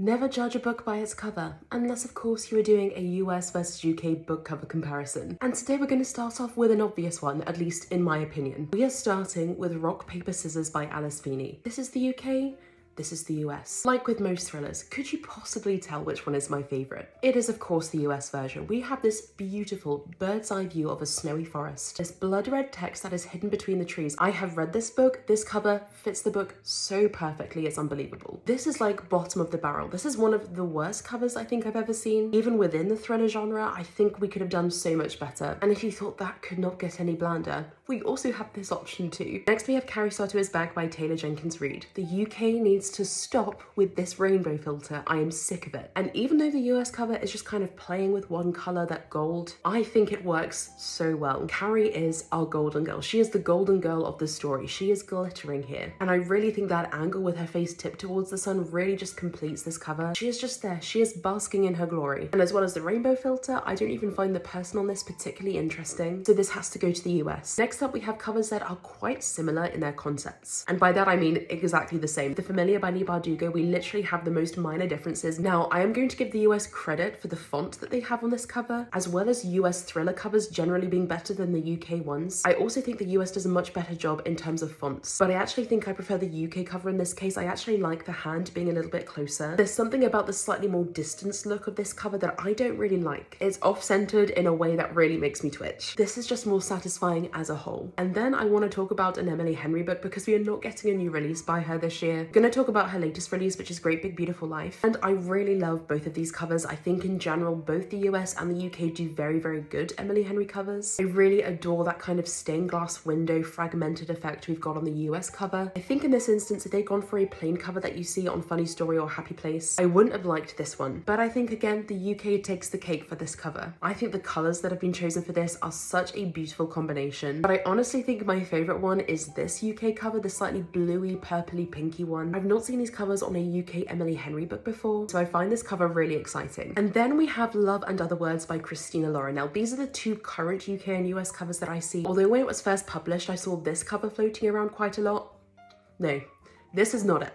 Never judge a book by its cover, unless of course you are doing a US versus UK book cover comparison. And today we're going to start off with an obvious one, at least in my opinion. We are starting with Rock, Paper, Scissors by Alice Feeney. This is the UK, this is the US. Like with most thrillers, could you possibly tell which one is my favourite? It is of course the US version. We have this beautiful bird's eye view of a snowy forest. This blood red text that is hidden between the trees. I have read this book. This cover fits the book so perfectly, it's unbelievable. This is like bottom of the barrel. This is one of the worst covers I think I've ever seen. Even within the thriller genre, I think we could have done so much better. And if you thought that could not get any blander, we also have this option too. Next we have Carrie Soto's Bag by Taylor Jenkins Reid. The UK needs to stop with this rainbow filter. I am sick of it. And even though the US cover is just kind of playing with one color, that gold, I think it works so well. Carrie is our golden girl. She is the golden girl of the story. She is glittering here. And I really think that angle with her face tipped towards the sun really just completes this cover. She is just there. She is basking in her glory. And as well as the rainbow filter, I don't even find the person on this particularly interesting. So this has to go to the US. Next up, we have covers that are quite similar in their concepts. And by that, I mean exactly the same. The Familiar by Leigh Bardugo, we literally have the most minor differences. Now, I am going to give the US credit for the font that they have on this cover, as well as US thriller covers generally being better than the UK ones. I also think the US does a much better job in terms of fonts, but I actually think I prefer the UK cover in this case. I actually like the hand being a little bit closer. There's something about the slightly more distanced look of this cover that I don't really like. It's off-centered in a way that really makes me twitch. This is just more satisfying as a whole. And then I want to talk about an Emily Henry book because we are not getting a new release by her this year. I'm going to talk about her latest release, which is Great Big Beautiful Life. And I really love both of these covers. I think in general, both the US and the UK do very, very good Emily Henry covers. I really adore that kind of stained glass window fragmented effect we've got on the US cover. I think in this instance, if they'd gone for a plain cover that you see on Funny Story or Happy Place, I wouldn't have liked this one. But I think again, the UK takes the cake for this cover. I think the colors that have been chosen for this are such a beautiful combination. But I honestly think my favorite one is this UK cover, the slightly bluey, purpley, pinky one. I've not seen these covers on a UK Emily Henry book before, so I find this cover really exciting. And then we have Love and Other Words by Christina Lauren. Now, these are the two current UK and US covers that I see. Although when it was first published, I saw this cover floating around quite a lot. No, this is not it.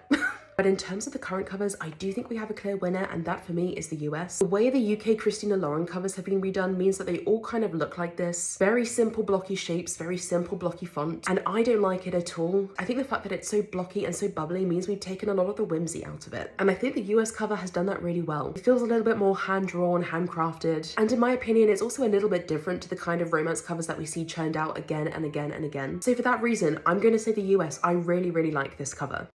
But in terms of the current covers, I do think we have a clear winner, and that for me is the US. The way the UK Christina Lauren covers have been redone means that they all kind of look like this. Very simple blocky shapes, very simple blocky font, and I don't like it at all. I think the fact that it's so blocky and so bubbly means we've taken a lot of the whimsy out of it. And I think the US cover has done that really well. It feels a little bit more hand-drawn, handcrafted, and in my opinion, it's also a little bit different to the kind of romance covers that we see churned out again and again and again. So for that reason, I'm going to say the US. I really, really like this cover.